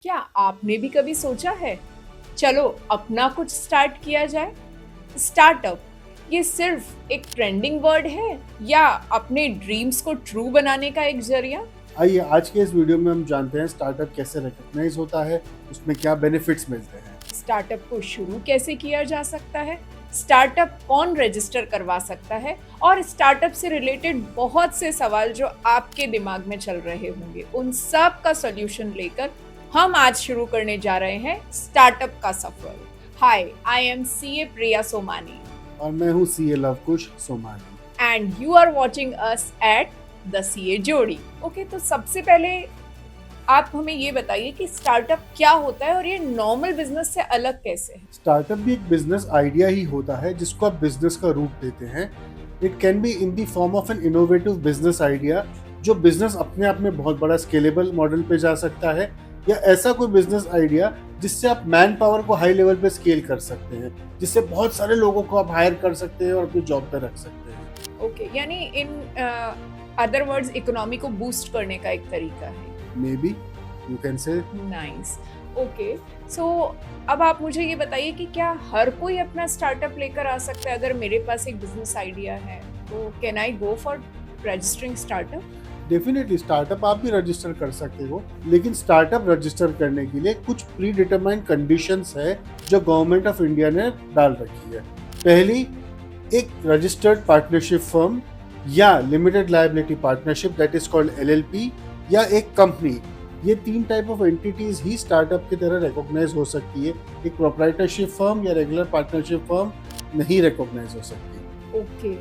क्या आपने भी कभी सोचा है चलो अपना कुछ स्टार्ट किया जाए? स्टार्टअप ये सिर्फ एक ट्रेंडिंग वर्ड है या अपने ड्रीम्स को ट्रू बनाने का एक जरिया? आइए आज के इस वीडियो में हम जानते हैं स्टार्टअप कैसे रिकॉग्नाइज होता है, उसमें क्या बेनिफिट्स मिलते हैं। स्टार्टअप को शुरू कैसे किया जा सकता है, स्टार्टअप कौन रजिस्टर करवा सकता है, और स्टार्टअप से रिलेटेड बहुत से सवाल जो आपके दिमाग में चल रहे होंगे, उन सब का सॉल्यूशन लेकर हम आज शुरू करने जा रहे हैं स्टार्टअप का सफर। Hi, I am CA Priya Somani और मैं हूँ CA Lavkush Somani and you are watching us at the CA जोड़ी। ओके, तो सबसे पहले आप हमें ये बताइए कि स्टार्टअप क्या होता है और ये नॉर्मल बिजनेस से अलग कैसे है? स्टार्टअप भी एक बिजनेस आइडिया ही होता है जिसको आप बिजनेस का रूप देते हैं। It can be in the form of an innovative business idea, जो बिजनेस अपने आप में बहुत बड़ा स्केलेबल मॉडल पे जा सकता है, या ऐसा कोई बिजनेस आइडिया जिससे आप मैन पावर को हाई लेवल पे स्केल कर सकते हैं, जिससे बहुत सारे लोगों को आप हायर कर सकते हैं और अपनी जॉब पे रख सकते हैं। ओके, यानी इन अदर वर्ड्स इकोनॉमी को बूस्ट करने का एक तरीका है। Maybe you can say. Nice. Okay, so अब आप मुझे ये बताइए कि क्या हर कोई अपना स्टार्टअप लेकर आ सकता है? अगर मेरे पास एक बिजनेस आइडिया है तो can I go for registering startup? Definitely startup आप भी रजिस्टर कर सकते हो, लेकिन स्टार्टअप रजिस्टर करने के लिए कुछ प्री डिटरमाइंड कंडीशंस है जो गवर्नमेंट ऑफ इंडिया ने डाल रखी है। पहली, एक रजिस्टर्ड पार्टनरशिप फर्म या limited liability partnership that is called LLP, या एक कंपनी। ये तीन type of entities he startup की तरह रिकॉग्नाइज हो सकती है। एक प्रोप्राइटरशिप फर्म या रेगुलर पार्टनरशिप फर्म नहीं रिकॉग्नाइज हो सकती। ओके,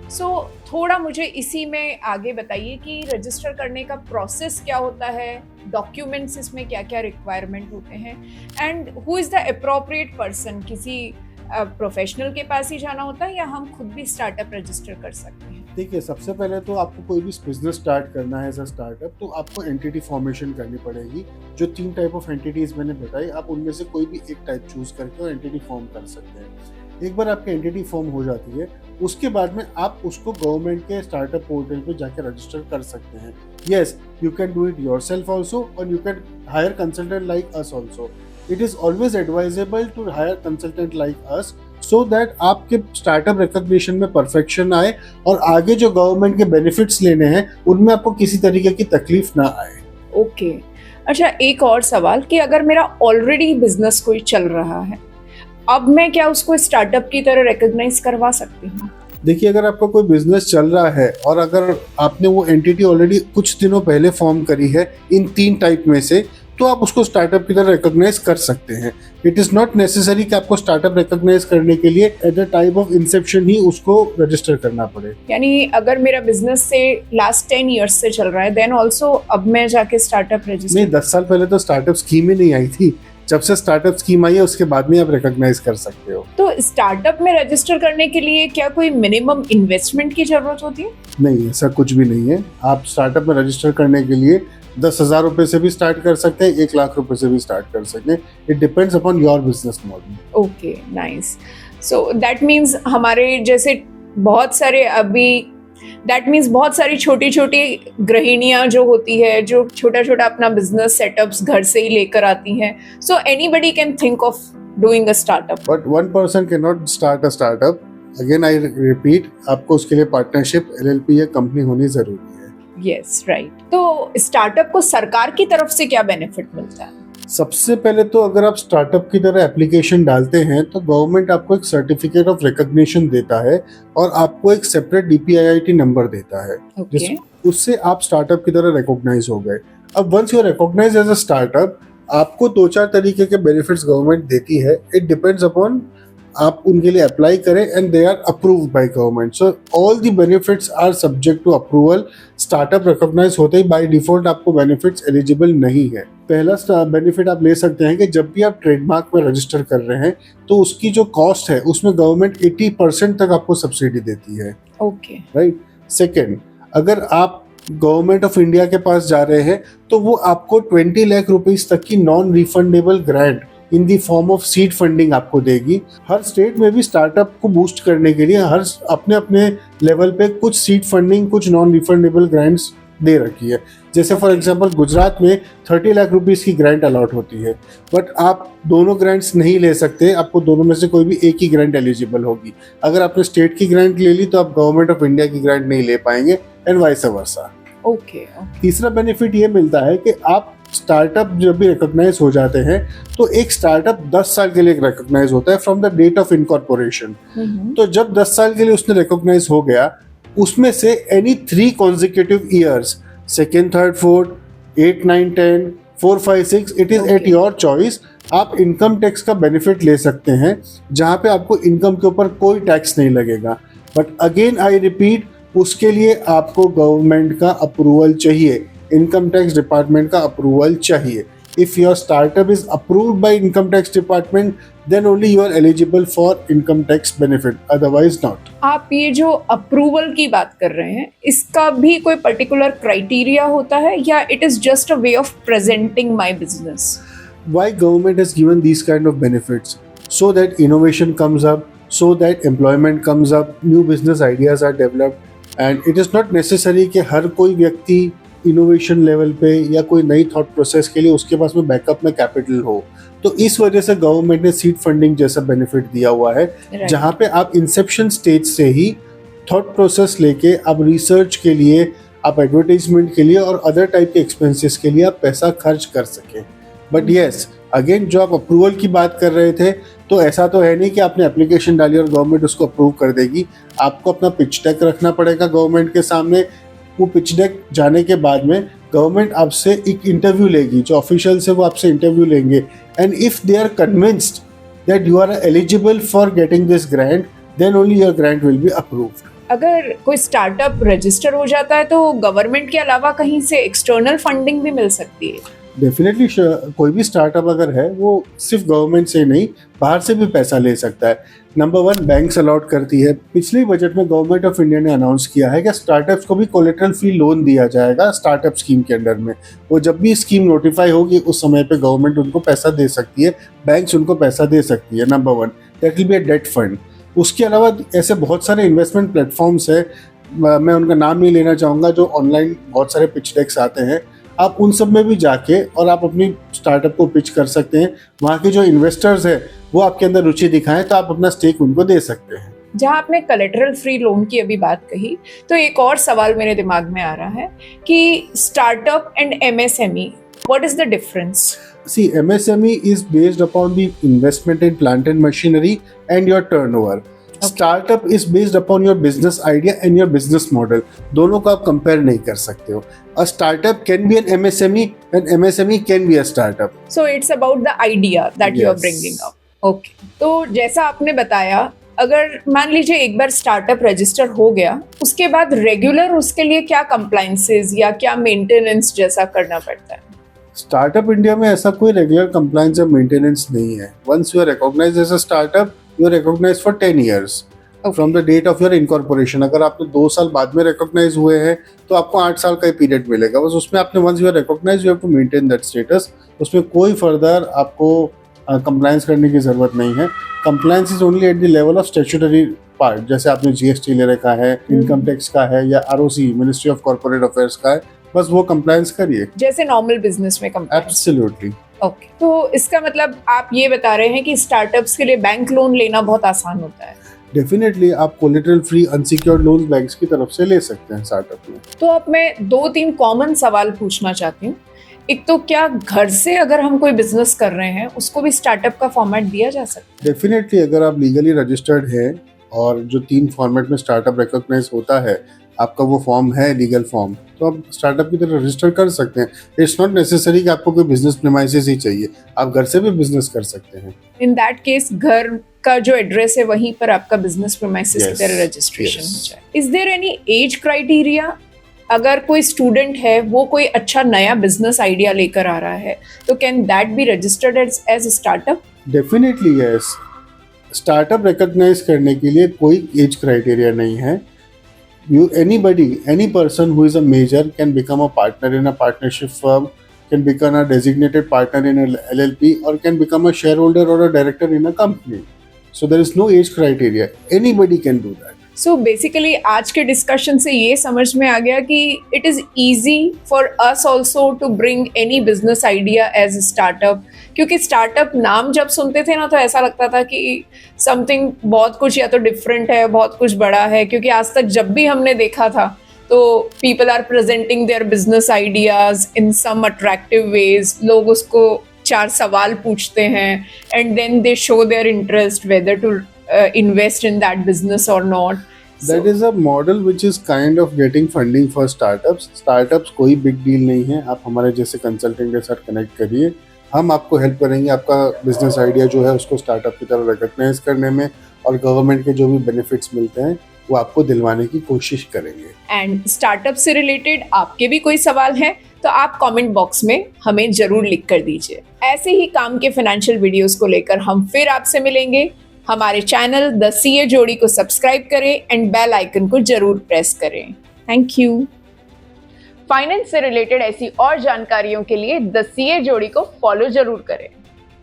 सो थोड़ा मुझे इसी में आगे बताइए कि रजिस्टर करने का प्रोसेस क्या होता है, डॉक्यूमेंट्स इसमें क्या क्या रिक्वायरमेंट होते हैं, and who is the appropriate person? किसी प्रोफेशनल के पास ही जाना होता है या हम खुद भी स्टार्टअप रजिस्टर कर सकते हैं? देखिए, सबसे पहले तो आपको कोई भी बिजनेस स्टार्ट करना है एज अ स्टार्टअप, तो आपको एंटिटी फॉर्मेशन करनी पड़ेगी। जो तीन टाइप ऑफ एंटिटीज मैंने बताई, आप उनमें से कोई भी एक टाइप चूज करके एंटिटी फॉर्म कर सकते हैं। एक बार आपकी एंटिटी फॉर्म हो जाती है, उसके बाद में आप उसको गवर्नमेंट के स्टार्टअप पोर्टल पे जाकर रजिस्टर कर सकते हैं। Yes, you can do it yourself also, और you can hire consultant like us also. It is always advisable to hire consultant like us, so that आपके स्टार्टअप रिकॉग्निशन में perfection आए और आगे जो गवर्नमेंट के बेनिफिट्स लेने हैं उनमें आपको किसी तरीके की तकलीफ ना आए। ओके, अच्छा, एक और सवाल कि अगर मेरा ऑलरेडी बिजनेस कोई चल रहा है, अब मैं क्या उसको स्टार्टअप की तरह रिकॉग्नाइज करवा सकती हूँ? देखिए, अगर आपका कोई बिजनेस चल रहा है और अगर आपने वो एंटिटी ऑलरेडी कुछ दिनों पहले फॉर्म करी है इन तीन टाइप में से, तो आप उसको स्टार्टअप की तरह रिकॉग्नाइज कर सकते हैं। इट इज नॉट नेसेसरी कि आपको स्टार्टअप रिकॉग्नाइज करने के लिए at the time of inception ही उसको रजिस्टर करना पड़े। यानी अगर मेरा बिजनेस से लास्ट 10 इयर्स से चल रहा है, देन ऑल्सो अब मैं जाके स्टार्टअप रजिस्टर? नहीं, 10 साल पहले तो स्टार्टअप स्कीम ही नहीं आई थी। जब से स्टार्टअप स्कीम आई है उसके बाद में आप रिकॉग्नाइज कर सकते हो। तो स्टार्टअप में रजिस्टर करने के लिए क्या कोई मिनिमम इन्वेस्टमेंट की जरूरत होती है? नहीं, ऐसा कुछ भी नहीं है। आप स्टार्टअप में रजिस्टर करने के लिए 10,000 रुपए से भी स्टार्ट कर सकते हैं, 1 लाख रुपए से भी स्टार्ट कर सकते हैं। It depends upon your business model. Okay, nice. So that means हमारे जैसे बहुत सारे बहुत सारी छोटी छोटी गृहिणियां जो होती है, जो छोटा छोटा अपना बिजनेस सेटअप्स घर से ही लेकर आती हैं, so anybody can think of doing a startup. But one person can not start a startup. Again I repeat, आपको उसके लिए पार्टनरशिप, एलएलपी या कंपनी होनी जरूरी है। Yes, right. तो स्टार्टअप को सरकार की तरफ से क्या बेनिफिट मिलता है? सबसे पहले तो अगर आप स्टार्टअप की तरह एप्लीकेशन डालते हैं तो गवर्नमेंट आपको एक सर्टिफिकेट ऑफ रिकॉग्निशन देता है और आपको एक सेपरेट डीपीआईआईटी नंबर देता है। Okay. उससे आप स्टार्टअप की तरह रिकॉग्नाइज हो गए। अब once you recognise as a startup, आपको 2-4 तरीके के बेनिफिट्स गवर्नमेंट देती है। इट डिपेंड्स अपॉन आप उनके लिए अप्लाई करें and they are approved by government. So all the benefits are subject to approval. Startup recognise होते ही बाय डिफॉल्ट आपको बेनिफिट्स एलिजिबल नहीं है। पहला बेनिफिट आप ले सकते हैं कि जब भी आप ट्रेडमार्क में रजिस्टर कर रहे हैं तो उसकी जो कॉस्ट है उसमें गवर्नमेंट 80% तक आपको सब्सिडी देती है। Okay, right. सेकेंड, अगर आप गवर्नमेंट ऑफ इंडिया के पास जा रहे हैं तो वो आपको 20 लाख रुपीस तक की non refundable grant in the form of seed funding आपको देगी। हर स्टेट में भी स्टार्टअप को बूस्ट करने के लिए हर अपने अपने लेवल पे कुछ सीड फंडिंग, कुछ नॉन रिफंडेबल ग्रांट्स दे रखी है। जैसे फॉर Okay. एग्जांपल गुजरात में 30 लाख रुपीस की ग्रांट अलॉट होती है, बट आप दोनों ग्रांट्स नहीं ले सकते, आपको दोनों में से कोई भी एक ही ग्रांट एलिजिबल होगी। अगर आपने स्टेट की ग्रांट ले ली तो आप गवर्नमेंट ऑफ इंडिया की ग्रांट नहीं ले पाएंगे, एंड वाइस वर्सा। ओके। तीसरा बेनिफिट ये मिलता है कि आप स्टार्टअप जब भी रिकॉग्नाइज हो जाते हैं तो एक स्टार्टअप 10 साल के लिए रिकॉग्नाइज होता है from the date of incorporation. तो जब 10 साल के लिए उसने रिकॉग्नाइज हो गया, उसमें से any 3 consecutive years, second, third, fourth, 8, 9, 10, 4, 5, 6, it is at your choice, आप इनकम टैक्स का बेनिफिट ले सकते हैं, जहां पे आपको इनकम के ऊपर कोई टैक्स नहीं लगेगा। बट अगेन आई रिपीट, उसके लिए आपको गवर्नमेंट का अप्रूवल चाहिए, इनकम टैक्स डिपार्टमेंट का अप्रूवल चाहिए। If your startup is approved by income tax department, then only you are eligible for income tax benefit, otherwise not. आप ये जो अप्रूवल की बात कर रहे हैं, इसका भी कोई पर्टिकुलर क्राइटेरिया होता है या it is just a way of presenting my business? Why government has given these kind of benefits? So that innovation comes up, so that employment comes up, new business ideas are developed, and it is not necessary कि हर कोई व्यक्ति innovation level पे या कोई नई thought process के लिए उसके पास में बैकअप में कैपिटल हो। तो इस वजह से गवर्नमेंट ने सीड फंडिंग जैसा बेनिफिट दिया हुआ है, जहां पे आप इंसेप्शन स्टेज से ही थॉट प्रोसेस लेके आप रिसर्च के लिए, आप एडवर्टाइजमेंट के लिए और अदर टाइप के एक्सपेंसेस के लिए आप पैसा खर्च कर सकें। बट येस, अगेन जो आप अप्रूवल की बात कर रहे थे, तो ऐसा तो है नहीं कि आपने एप्लीकेशन डाली और गवर्नमेंट उसको अप्रूव कर देगी। आपको अपना पिच डेक रखना पड़ेगा गवर्नमेंट के सामने। वो पिच डेक जाने के बाद में गवर्नमेंट आपसे एक इंटरव्यू लेगी, जो ऑफिशियल्स है वो आपसे इंटरव्यू लेंगे, and if they are convinced that you are eligible for getting this grant, then only your grant will be approved. अगर कोई स्टार्टअप रजिस्टर हो जाता है तो गवर्नमेंट के अलावा कहीं से एक्सटर्नल फंडिंग भी मिल सकती है? डेफिनेटली कोई भी स्टार्टअप अगर है वो सिर्फ गवर्नमेंट से नहीं, बाहर से भी पैसा ले सकता है। नंबर 1, बैंक्स अलॉट करती है। पिछले बजट में गवर्नमेंट ऑफ इंडिया ने अनाउंस किया है कि स्टार्टअप्स को भी कोलेटरल फ्री लोन दिया जाएगा स्टार्टअप स्कीम के अंडर में। वो जब भी स्कीम नोटिफाई होगी उस समय पे गवर्नमेंट उनको पैसा दे सकती है, बैंक्स उनको पैसा दे सकती है। Number 1, that will be a debt fund. उसके अलावा ऐसे बहुत सारे इन्वेस्टमेंट प्लेटफॉर्म्स है, मैं उनका नाम नहीं लेना चाहूँगा, जो ऑनलाइन बहुत सारे पिच डेक्स आते हैं। आप उन सब में भी जाके और आप अपनी स्टार्टअप को पिच कर सकते हैं। वहाँ के जो इन्वेस्टर्स हैं वो आपके अंदर रुचि दिखाएं तो आप अपना स्टेक उनको दे सकते हैं। जहाँ आपने कोलेटरल फ्री लोन की अभी बात कही, तो एक और सवाल मेरे दिमाग में आ रहा है कि startup and MSME, what is the difference? See, MSME is based upon the investment in plant and machinery and your turnover. Startup is based upon your business idea and your business model. दोनों को आप compare नहीं कर सकते हो। A startup can be an MSME and MSME can be a startup. So it's about the idea that you are Yes. bringing up. Okay. तो जैसा आपने बताया, अगर मान लीजिए एक बार स्टार्टअप रजिस्टर हो गया, उसके बाद रेगुलर उसके लिए क्या कंप्लायंसेस या क्या मेंटेनेंस जैसा करना पड़ता है? स्टार्टअप इंडिया में ऐसा कोई रेगुलर कंप्लायंस या मेंटेनेंस नहीं है। Once you are recognised as a startup, you are recognised for 10 years from the date of your incorporation. अगर आपने 2 साल बाद में रिकॉग्नाइज हुए हैं तो आपको 8 साल का ही पीरियड मिलेगा। बस उसमें आपने once you are recognised, you have to maintain that status. उसमें कोई फर्दर आपको कंप्लायंस करने की जरूरत नहीं है। Compliance is only at the level of statutory part, जैसे आपने जीएसटी ले रखा है, इनकम टैक्स का है, या ROC ministry of corporate affairs का है, बस वो कंप्लायंस करिए जैसे नॉर्मल बिजनेस में कंप्लायंस। एब्सोल्युटली। ओके, तो इसका मतलब आप ये बता रहे हैं कि स्टार्टअप्स के लिए बैंक लोन लेना बहुत आसान होता है? डेफिनेटली आप collateral free unsecured loans banks की तरफ से ले सकते हैं स्टार्टअप में। तो अब मैं 2-3 कॉमन सवाल पूछना चाहती हूँ। एक तो क्या घर से अगर हम कोई बिजनेस कर रहे हैं उसको भी स्टार्टअप का फॉर्मेट दिया जा सकता है? डेफिनेटली, अगर आप लीगली रजिस्टर्ड हैं और जो 3 फॉर्मेट में स्टार्टअप रिकॉग्नाइज होता है, आपका वो फॉर्म है लीगल फॉर्म, तो आप स्टार्टअप की तरह रजिस्टर कर सकते हैं। इट्स नॉट नेसेसरी कि आपको कोई बिजनेस प्रीमाइसेस ही चाहिए, आप घर से भी बिजनेस कर सकते हैं। इन दैट केस घर का जो एड्रेस है वहीं पर आपका बिजनेस प्रीमाइसेस की Yes, तरह रजिस्ट्रेशन yes. हो जाए। Is there any age criteria? अगर कोई स्टूडेंट है, वो कोई अच्छा नया बिजनेस आइडिया लेकर आ रहा है, तो can that be registered as startup? Definitely yes. Startup recognise करने के लिए कोई एज क्राइटेरिया नहीं है। Any person who is a major can become a partner in a partnership firm, can become a designated partner in a LLP, or can become a shareholder or a director in a company. So there is no age criteria. Anybody can do that. So basically आज के discussion से ये समझ में आ गया कि it is easy for us also to bring any business idea as startup, क्योंकि स्टार्टअप नाम जब सुनते थे ना तो ऐसा लगता था कि समथिंग बहुत कुछ या तो डिफरेंट है, बहुत कुछ बड़ा है, क्योंकि आज तक जब भी हमने देखा था तो people are presenting their business ideas in some attractive ways, लोग उसको 4 सवाल पूछते हैं and then they show their interest whether to invest in that business or not. That is a model which is kind of getting funding for startups. Startups कोई big deal नहीं है, आप हमारे जैसे कंसल्टेंट के साथ कनेक्ट करिए, हम आपको हेल्प करेंगे आपका बिजनेस आइडिया जो है उसको स्टार्टअप की तरह रिकॉग्नाइज करने में, और गवर्नमेंट के जो भी बेनिफिट्स मिलते हैं वो आपको दिलवाने की कोशिश करेंगे। एंड स्टार्टअप से रिलेटेड आपके भी कोई सवाल है तो आप कमेंट बॉक्स में हमें जरूर लिख कर दीजिए। ऐसे ही काम के फाइनेंशियल वीडियोस को लेकर हम फिर आपसे मिलेंगे। हमारे चैनल द सीए जोड़ी को सब्सक्राइब करें एंड बेल आइकन को जरूर प्रेस करें। Thank you. फाइनेंस से रिलेटेड ऐसी और जानकारियों के लिए द सीए जोड़ी को फॉलो जरूर करें।